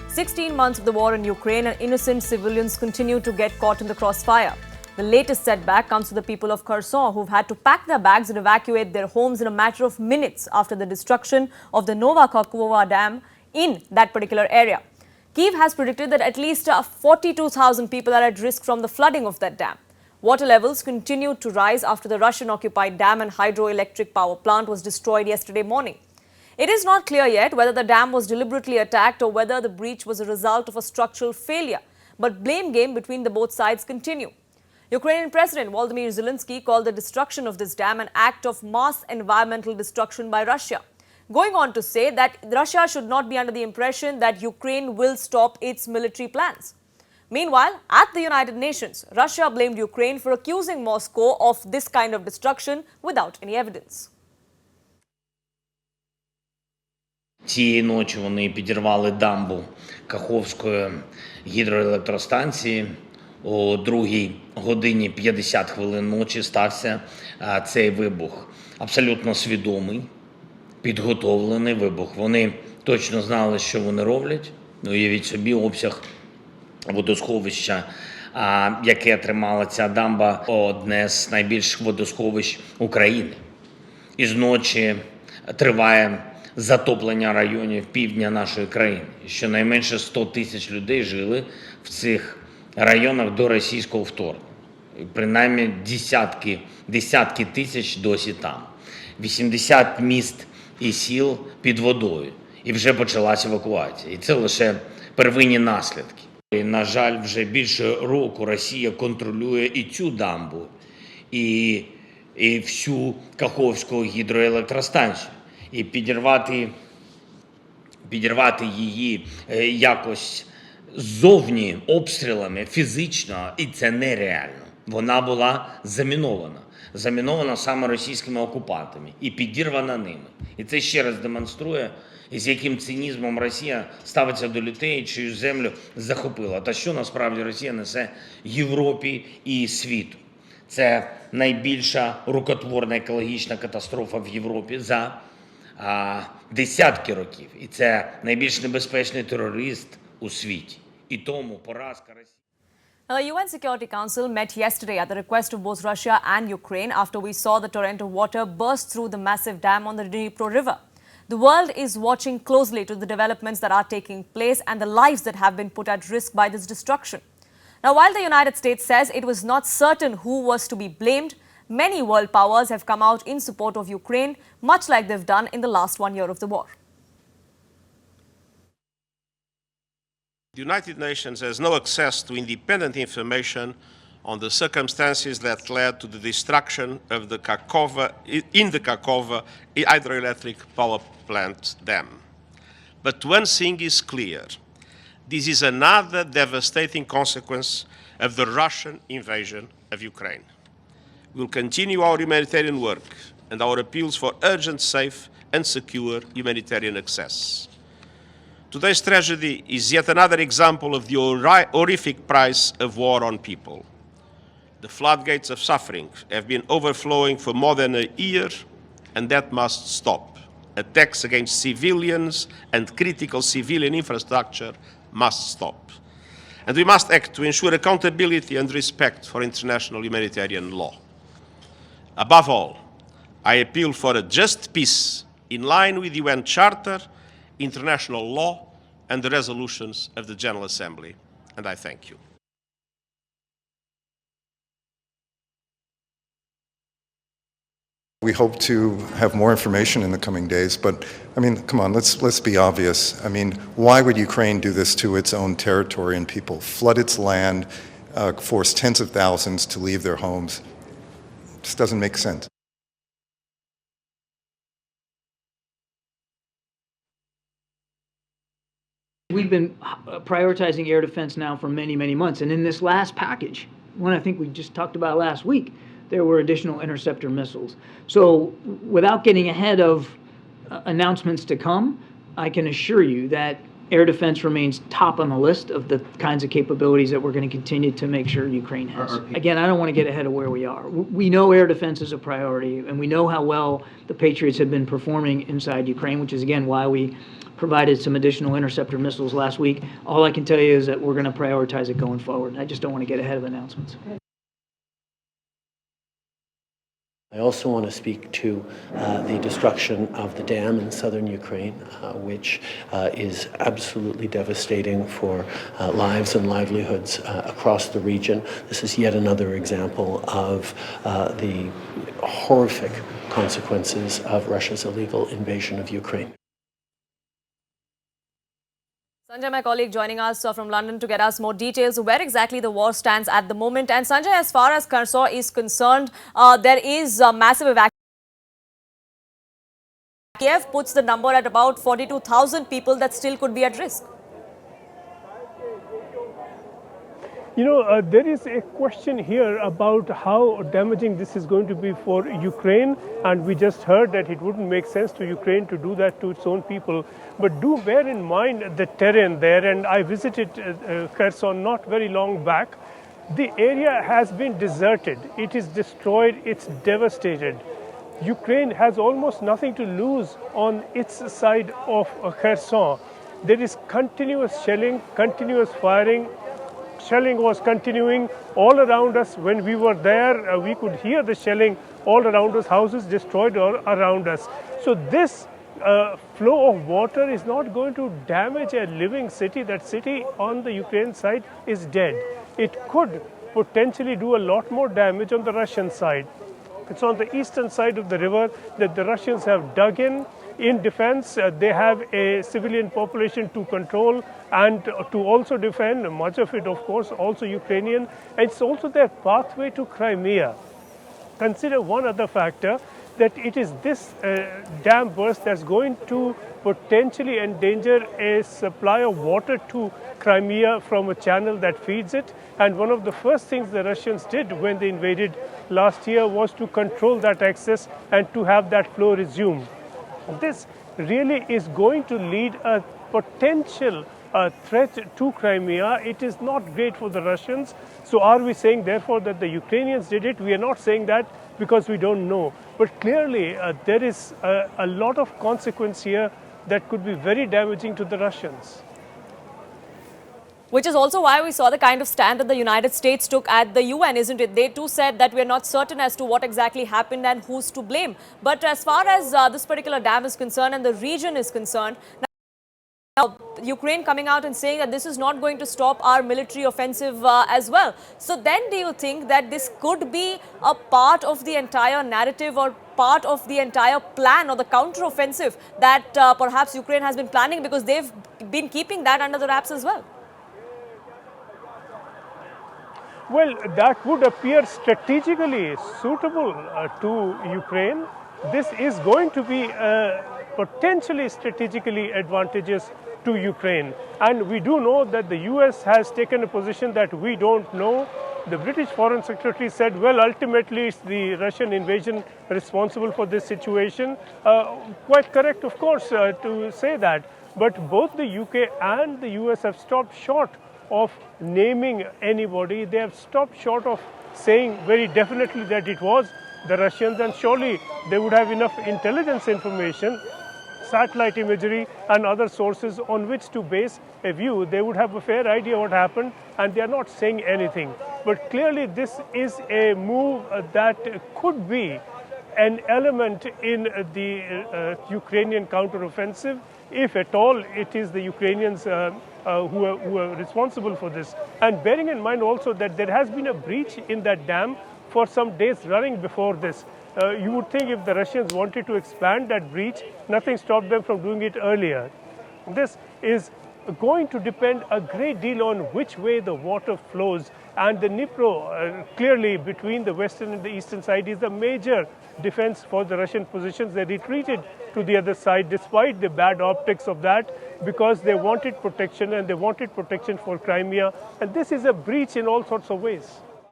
16 months of the war in Ukraine and innocent civilians continue to get caught in the crossfire. The latest setback comes to the people of Kherson, who've had to pack their bags and evacuate their homes in a matter of minutes after the destruction of the Nova Kakhovka dam in that particular area. Kyiv has predicted that at least 42,000 people are at risk from the flooding of that dam. Water levels continued to rise after the Russian-occupied dam and hydroelectric power plant was destroyed yesterday morning. It is not clear yet whether the dam was deliberately attacked or whether the breach was a result of a structural failure, but blame game between the both sides continue. Ukrainian President Volodymyr Zelensky called the destruction of this dam an act of mass environmental destruction by Russia, going on to say that Russia should not be under the impression that Ukraine will stop its military plans. Meanwhile, at the United Nations, Russia blamed Ukraine for accusing Moscow of this kind of destruction without any evidence. Цієї ночі вони підірвали дамбу Каховської гідроелектростанції. О 2:50 ночі стався цей вибух. Абсолютно свідомий, підготовлений вибух. Вони точно знали, що вони роблять. Уявіть собі, обсяг водосховища, яке тримала ця дамба, одне з найбільших водосховищ України. І зночі триває затоплення районів півдня нашої країни. Щонайменше 100 тисяч людей жили в цих районах до російського вторгнення. Принаймні десятки тисяч досі там. 80 міст і сіл під водою. І вже почалась евакуація. І це лише первинні наслідки. І, на жаль, вже більше року Росія контролює і цю дамбу, і всю Каховську гідроелектростанцію. І підірвати її якось ззовні обстрілами фізично, і це нереально. Вона була замінована саме російськими окупантами і підірвана ними. І це ще раз демонструє, з яким цинізмом Росія ставиться до людей, чию землю захопила. Та що насправді Росія несе Європі і світу. Це найбільша рукотворна екологічна катастрофа в Європі за десятки років. І це найбільш небезпечний терорист у світі. І тому поразка Росії. The UN Security Council met yesterday at the request of both Russia and Ukraine after we saw the torrent of water burst through the massive dam on the Dnipro River. The world is watching closely to the developments that are taking place and the lives that have been put at risk by this destruction. Now, while the United States says it was not certain who was to be blamed, many world powers have come out in support of Ukraine, much like they've done in the last 1 year of the war. The United Nations has no access to independent information on the circumstances that led to the destruction of the Kakhovka hydroelectric power plant dam. But one thing is clear. This is another devastating consequence of the Russian invasion of Ukraine. We will continue our humanitarian work and our appeals for urgent, safe and secure humanitarian access. Today's tragedy is yet another example of the horrific price of war on people. The floodgates of suffering have been overflowing for more than a year, and that must stop. Attacks against civilians and critical civilian infrastructure must stop. And we must act to ensure accountability and respect for international humanitarian law. Above all, I appeal for a just peace in line with the UN Charter, international law, and the resolutions of the General Assembly. And I thank you. We hope to have more information in the coming days, but I mean, come on, let's be obvious. I mean, why would Ukraine do this to its own territory and people? Flood its land, force tens of thousands to leave their homes. It just doesn't make sense. We've been prioritizing air defense now for many, many months. And in this last package, one I think we just talked about last week, there were additional interceptor missiles. So without getting ahead of announcements to come, I can assure you that air defense remains top on the list of the kinds of capabilities that we're going to continue to make sure Ukraine has. Again, I don't want to get ahead of where we are. We know air defense is a priority, and we know how well the Patriots have been performing inside Ukraine, which is, again, why we provided some additional interceptor missiles last week. All I can tell you is that we're going to prioritize it going forward. I just don't want to get ahead of announcements. I also want to speak to the destruction of the dam in southern Ukraine, which is absolutely devastating for lives and livelihoods across the region. This is yet another example of the horrific consequences of Russia's illegal invasion of Ukraine. Sanjay, my colleague, joining us from London to get us more details of where exactly the war stands at the moment. And Sanjay, as far as Kherson is concerned, there is a massive evacuation. Kiev puts the number at about 42,000 people that still could be at risk. You know, there is a question here about how damaging this is going to be for Ukraine, and we just heard that it wouldn't make sense to Ukraine to do that to its own people. But do bear in mind the terrain there, and I visited Kherson not very long back. The area has been deserted, it is destroyed, it's devastated. Ukraine has almost nothing to lose on its side of Kherson. There is continuous shelling, continuous firing. Shelling was continuing all around us. When we were there, we could hear the shelling all around us, houses destroyed all around us. So this flow of water is not going to damage a living city. That city on the Ukraine side is dead. It could potentially do a lot more damage on the Russian side. It's on the eastern side of the river that the Russians have dug in defense. They have a civilian population to control and to also defend, much of it, of course, also Ukrainian. It's also their pathway to Crimea. Consider one other factor, that it is this dam burst that's going to potentially endanger a supply of water to Crimea from a channel that feeds it. And one of the first things the Russians did when they invaded last year was to control that access and to have that flow resume. This really is going to lead a potential threat to Crimea. It is not great for the Russians. So are we saying, therefore, that the Ukrainians did it? We are not saying that because we don't know. But clearly, there is a lot of consequence here that could be very damaging to the Russians. Which is also why we saw the kind of stand that the United States took at the UN, isn't it? They too said that we're not certain as to what exactly happened and who's to blame. But as far as this particular dam is concerned and the region is concerned, now Ukraine coming out and saying that this is not going to stop our military offensive as well. So then do you think that this could be a part of the entire narrative or part of the entire plan or the counter-offensive that perhaps Ukraine has been planning, because they've been keeping that under the wraps as well? Well, that would appear strategically suitable to Ukraine. This is going to be potentially strategically advantageous to Ukraine. And we do know that the US has taken a position that we don't know. The British Foreign Secretary said, well, ultimately it's the Russian invasion responsible for this situation. Quite correct, of course, to say that. But both the UK and the US have stopped short of naming anybody. They have stopped short of saying very definitely that it was the Russians, and surely they would have enough intelligence information, satellite imagery and other sources on which to base a view. They would have a fair idea what happened, and they are not saying anything. But clearly this is a move that could be an element in the Ukrainian counteroffensive, if at all it is the Ukrainians who are responsible for this. And bearing in mind also that there has been a breach in that dam for some days running before this. You would think if the Russians wanted to expand that breach, nothing stopped them from doing it earlier. This is going to depend a great deal on which way the water flows. And the Dnipro, clearly between the western and the eastern side, is a major defense for the Russian positions. They retreated to the other side despite the bad optics of that, because they wanted protection, and they wanted protection for Crimea. And this is a breach in all sorts of ways.